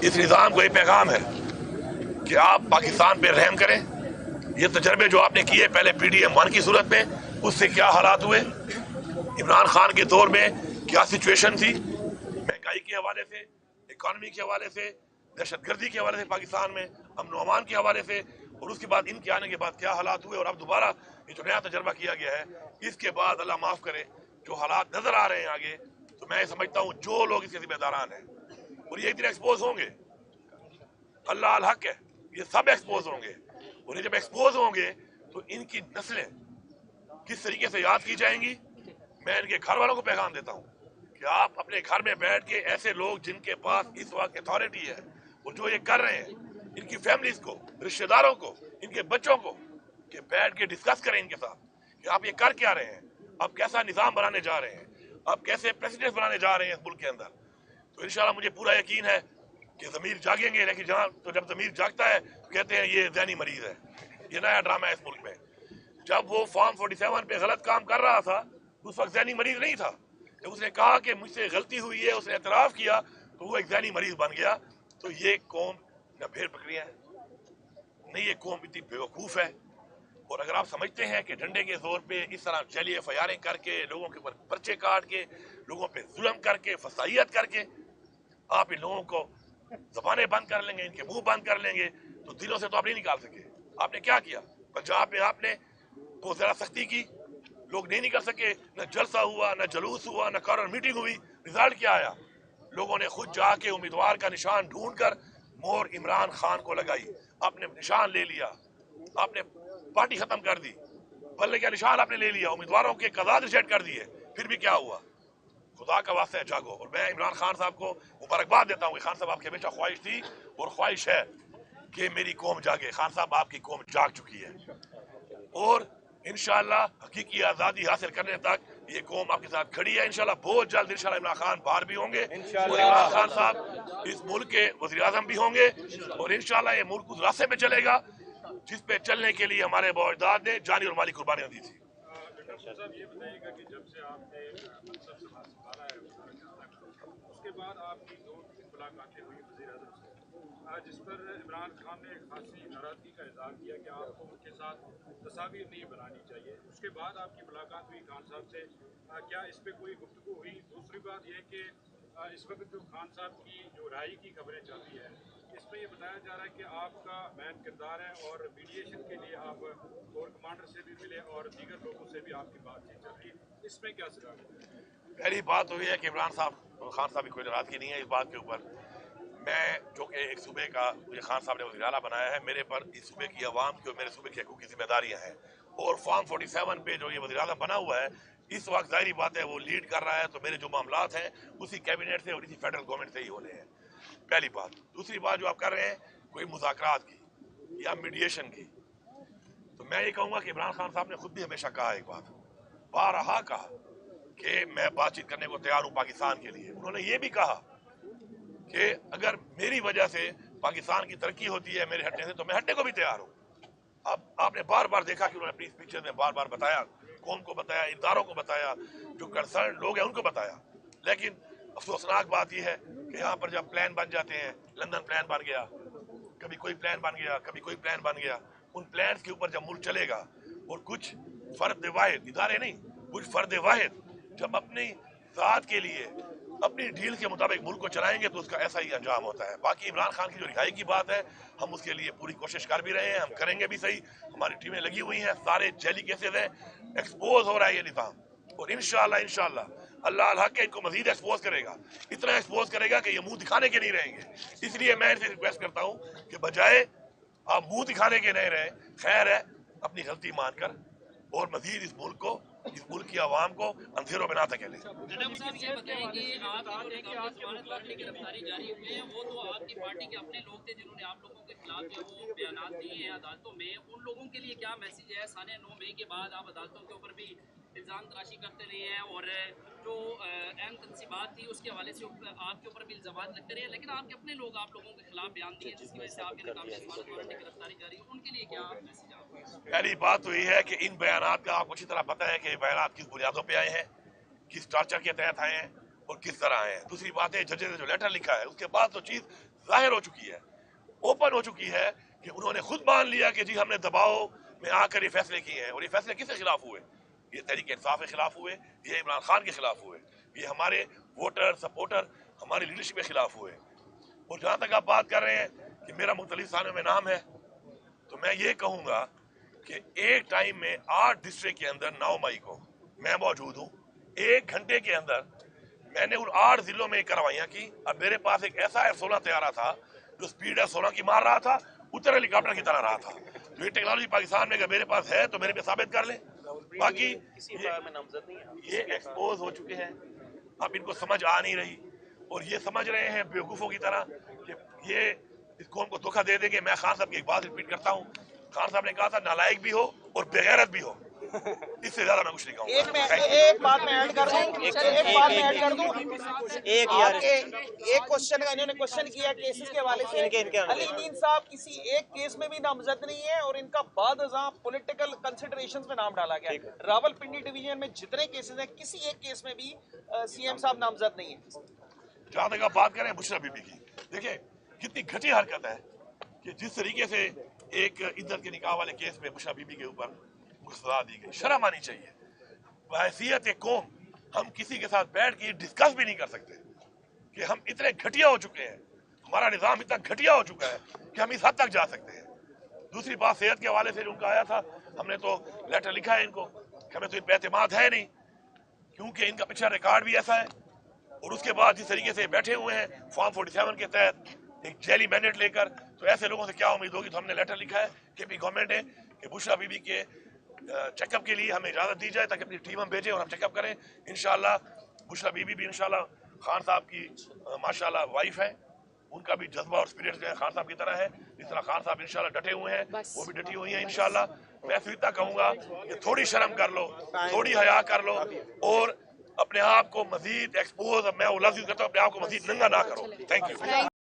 इस निज़ाम को ये पैगाम है कि आप पाकिस्तान पे रहम करें। ये तजर्बे जो आपने किए पहले PDM-1 की सूरत में, उससे क्या हालात हुए, इमरान खान के दौर में क्या सिचुएशन थी, महंगाई के हवाले से, इकॉनमी के हवाले से, दहशतगर्दी के हवाले से, पाकिस्तान में अमन अमान के हवाले से, और उसके बाद इनके आने के बाद क्या हालात हुए, और अब दोबारा ये जो नया तजर्बा किया गया है, इसके बाद अल्लाह माफ़ करे जो हालात नजर आ रहे हैं आगे, तो मैं समझता हूँ जो लोग इसके जिम्मेदारान हैं और ये एक दिन एक्सपोज होंगे, अल्लाह अल हक है, ये सब एक्सपोज होंगे, और ये जब एक्सपोज होंगे तो इनकी नस्लें किस तरीके से याद की जाएंगी। मैं इनके घर वालों को पैगाम देता हूँ कि आप अपने घर में बैठ के ऐसे लोग जिनके पास इस वक्त अथॉरिटी है और जो ये कर रहे हैं, इनकी फैमिलीज को, रिश्तेदारों को, इनके बच्चों को, कि बैठ के डिस्कस करें इनके साथ कि आप ये कर क्या रहे हैं, आप कैसा निज़ाम बनाने जा रहे हैं, आप कैसे प्रेसिडेंट बनाने जा रहे हैं इस मुल्क के अंदर। तो इंशाल्लाह मुझे पूरा यकीन है कि ज़मीर जागेंगे, लेकिन जब ज़मीर जागता है तो कहते हैं ये ज़हनी मरीज है। ये नया ड्रामा है इस मुल्क में। जब वो फॉर्म 47 पे गलत काम कर रहा था उस वक्त ज़हनी मरीज नहीं था। जब उसने कहा कि मुझसे गलती हुई है, उसने एतराफ़ किया, तो वो एक ज़हनी मरीज बन गया। तो ये कौम न भेड़ बकरियाँ है, नहीं ये कौम इतनी बेवकूफ़ है। और अगर आप समझते हैं कि डंडे के जोर पे इस तरह जलिए फयारिंग करके, लोगों के ऊपर पर्चे काट के, लोगों पे जुल्म करके, फसाइयत करके आप इन लोगों को ज़बानें बंद कर लेंगे, इनके मुंह बंद कर लेंगे, तो दिलों से तो आप नहीं निकाल सके। आपने क्या किया पंजाब में? आपने बहुत ज़्यादा सख्ती की, लोग नहीं निकल सके, न जलसा हुआ, न जलूस हुआ, न कॉर्नर मीटिंग हुई। रिजल्ट क्या आया? लोगों ने खुद जाके उम्मीदवार का निशान ढूंढ कर मोहर इमरान खान को लगाई, आपने निशान ले लिया, आपने पार्टी खत्म कर दी, बल्ले का निशान आपने ले लिया, उम्मीदवारों के कज़ाद रिजेक्ट कर दिए। फिर भी क्या हुआ? खुदा का वास्ता है जागो। और मैं इमरान खान साहब को मुबारकबाद देता हूँ। खान साहब आपकी हमेशा ख्वाहिश थी और ख्वाहिश है कि मेरी कौम जागे। खान साहब आपकी कौम जाग चुकी है और इंशाअल्लाह हकीकी आज़ादी हासिल करने तक ये कौम आपके साथ खड़ी है। इंशाअल्लाह बहुत जल्द इंशाअल्लाह इमरान खान बाहर भी होंगे और इमरान खान साहब इस मुल्क के वज़ीर आज़म भी होंगे और इंशाअल्लाह ये मुल्क उस रास्ते पे चलेगा जिस पे चलने के लिए हमारे बाप-अजदाद ने जानी और माली कुर्बानियां दी थी। साहब ये बताइएगा कि जब से आपने मनसब संभाला है उसके बाद आपकी 2-3 मुलाकातें हुई वज़ीर आज़म से, जिस पर इमरान खान ने खासी नाराज़गी का इज़हार किया कि आपको उनके साथ तस्वीर नहीं बनानी चाहिए। उसके बाद आपकी मुलाकात हुई खान साहब से, क्या इस पर कोई गुफ्तगू हुई? दूसरी बात यह कि इस वक्त जो खान साहब की जो राय की खबरें चल रही है, इसमें ये बताया जा रहा है कि आपका मैन किरदार है और मीडिएशन के लिए आप कोर कमांडर से भी मिले और दीगर लोगों से भी आपकी बातचीत चल रही है, इसमें क्या सजा है? पहली बात तो ये है कि इमरान साहब खान साहब की कोई नाराज़गी नहीं है इस बात के ऊपर। मैं जो कि एक सूबे का मुझे खान साहब ने वज़ीर आला बनाया है, मेरे पर इस सूबे की आवाम की और मेरे सूबे की हकूक़ की जिम्मेदारियाँ हैं। और फॉर्म 47 पे जो ये वज़ीर आला बना हुआ है इस वक्त ज़ाहिरी बात है वो लीड कर रहा है, तो मेरे जो मामलात हैं उसी कैबिनेट से और इसी फेडरल गवर्नमेंट से ही होने हैं। पहली बात। दूसरी बात जो आप कर रहे हैं कोई मुज़ाकरात की या मीडिएशन की, तो मैं ये कहूँगा कि इमरान खान साहब ने खुद भी हमेशा कहा एक बात, बारहा कहा कि मैं बातचीत करने को तैयार हूँ पाकिस्तान के लिए। उन्होंने ये भी कहा कि अगर मेरी वजह से पाकिस्तान की तरक्की होती है मेरे हटने से, तो मैं हटने को भी तैयार हूँ। अब आपने बार बार देखा कि उन्होंने अपनी स्पीचेस में बार बार बताया, कौम को बताया, इदारों को बताया, जो कंसर्न लोग हैं उनको बताया। लेकिन अफसोसनाक बात यह है कि यहाँ पर जब प्लान बन जाते हैं, लंदन प्लान बन गया, कभी कोई प्लान बन गया, कभी कोई प्लान बन गया, उन प्लान के ऊपर जब मुल्क चलेगा और कुछ फर्द वाहिद, इदारे नहीं, कुछ फर्द वाहिद जब अपनी ज़ात के लिए अपनी डील के मुताबिक मुल्क को चलाएंगे तो उसका ऐसा ही अंजाम होता है। बाकी इमरान खान की जो रिहाई की बात है, हम उसके लिए पूरी कोशिश कर भी रहे हैं, हम करेंगे भी सही, हमारी टीमें लगी हुई हैं, सारे जेली केसेस हैं, एक्सपोज हो रहा है ये निज़ाम और इंशाअल्लाह अल्लाह अल हक इनको मजीद एक्सपोज करेगा, इतना एक्सपोज करेगा कि ये मुंह दिखाने के नहीं रहेंगे। इसलिए मैं इनसे रिक्वेस्ट करता हूँ कि बजाय आप मुंह दिखाने के नहीं रहे, खैर है अपनी गलती मानकर और मजीद इस मुल्क की आवाम को अंधेरों में ना धकेलें। ये बताएं कि गिरफ्तारी जारी हुई है, वो तो आपकी पार्टी के अपने लोग थे जिन्होंने आप लोगों के खिलाफ जो वो बयान दिए हैं अदालतों में, उन लोगों के लिए क्या मैसेज है? साने 9 मई के बाद आप अदालतों के ऊपर भी इल्ज़ाम तराशी करते रहे हैं और जो अहम तनसीबात थी उसके हवाले से आपके ऊपर भी इल्ज़ाम लगते रहे हैं, लेकिन आपके अपने लोग आप लोगों के खिलाफ बयान दिए जिसकी वजह से आपके नाकाम गिरफ्तारी जारी है, उनके लिए क्या मैसेज आपका? पहली बात तो ये है कि इन बयानात का आपको अच्छी तरह पता है कि ये बयानात किस बुनियादों पे आए हैं, किस टार्चर के तहत आए हैं और किस तरह आए हैं। दूसरी बात है जजेस ने जो लेटर लिखा है उसके बाद तो चीज़ ظاہر हो चुकी है, ओपन हो चुकी है कि उन्होंने खुद मान लिया कि जी हमने दबाव में आकर ये फैसले किए हैं। और ये फैसले किसके खिलाफ हुए? ये तहरीक इंसाफ के खिलाफ हुए, ये इमरान खान के खिलाफ हुए, ये हमारे वोटर सपोर्टर हमारी लीडरशिप के खिलाफ हुए। और जहाँ तक आप बात कर रहे हैं कि मेरा मुख्तलिफ थानों में नाम है, तो मैं ये कहूँगा कि एक टाइम में 8 डिस्ट्रिक्ट के अंदर 9 मई को मैं मौजूद हूँ। 1 घंटे के अंदर मैंने उन 8 जिलों में कार्रवाइयाँ की। अब मेरे पास एक ऐसा F-16 तैयारा था जो स्पीड F-16 की मार रहा था, उत्तर हेलीकॉप्टर की तरह रहा था। तो ये टेक्नोलॉजी पाकिस्तान में अगर मेरे पास है तो मेरे पे साबित कर ले। बाकी ये एक्सपोज हो चुके हैं, अब इनको समझ आ नहीं रही और ये समझ रहे हैं बेवकूफ़ों की तरह कि ये इस कौम को धोखा दे देंगे। मैं खान साहब की एक बात रिपीट करता हूँ, खान साहब ने कहा था नालायक भी हो और बेगैरत भी हो, इससे ज्यादा मैं कुछ नहीं कहूँगा। एक बात मैं ऐड कर दूं, एक क्वेश्चन का इन्होंने क्वेश्चन किया केसेस के हवाले से। अली नीन साहब किसी एक केस में भी नामजद नहीं है और इनका बाद अज़ां पॉलिटिकल कंसिडरेशंस में नाम डाला गया। रावलपिंडी डिवीजन में जितने केसेस हैं किसी एक केस में भी सीएम साहब नामजद नहीं है। जहाँ तक आप बात करें बुशरा बीबी की, देखिए कितनी घटिया हरकत है कि जिस तरीके से एक इज्जत के निकाह वाले केस में बुशरा बीबी के ऊपर सजा दी गई। शर्म आनी चाहिए। बहैसियत एक कौम हम किसी के साथ बैठ के डिस्कस भी नहीं कर सकते कि हम इतने घटिया हो चुके हैं, हमारा निज़ाम इतना घटिया हो चुका है कि हम इस हद तक जा सकते हैं। दूसरी बात सेहत के हवाले से उनका आया था, हमने तो लेटर लिखा है इनको, हमें तो इन पर एतमाद है नहीं क्योंकि इनका पिछला रिकॉर्ड भी ऐसा है। और उसके बाद जिस तरीके से बैठे हुए हैं फॉर्म 47 के तहत एक जेली मैंडेट लेकर, तो ऐसे लोगों से क्या उम्मीद होगी। तो हमने लेटर लिखा है KP गवर्नमेंट है कि बुशरा बीबी के चेकअप के लिए हमें इजाज़त दी जाए ताकि अपनी टीम हम भेजें और हम चेकअप करें। इंशाल्लाह बुशरा बीबी भी इंशाल्लाह खान साहब की माशाल्लाह वाइफ है, उनका भी जज्बा और स्पिरिट जो है खान साहब की तरह है। जिस तरह खान साहब इंशाल्लाह डटे हुए हैं वो भी डटी हुई हैं इंशाल्लाह। मैं फिर इतना कहूँगा कि थोड़ी शर्म कर लो, थोड़ी हया कर लो और अपने आप को मजीद एक्सपोज, मैं वो लफ्ज़ यूज़ करता हूँ, अपने आप को मजीद नंगा ना करो। Thank you.